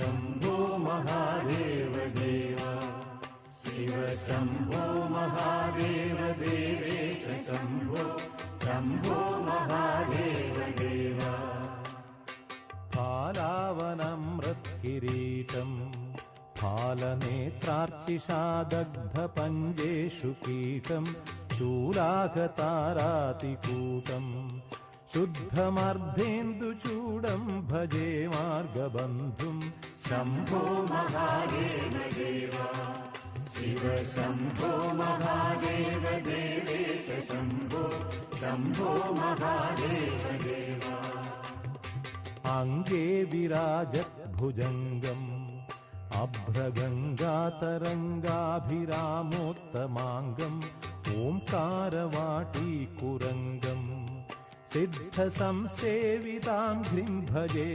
शम्भो महादेव देव शिव शम्भो महादेव देवेश शम्भो शम्भो महादेव देव फालावनमृत्किरीटम् फालनेत्रार्चिषा दग्धपञ्जेषु कीटम् शूलाकतारातिकूटम् शुद्धमर्धेन्दुचूडम् भजे मार्गबन्धुम् शम्भो महादेव देव शिव शम्भो महादेव देवेश शम्भो शम्भो महादेव देव अङ्गे विराजत् भुजङ्गम् अभ्रगङ्गातरङ्गाभिरामोत्तमाङ्गम् ओङ्कारवाटीकुरङ्गम् सिद्धसंसेविताङ्घ्रिम् भजे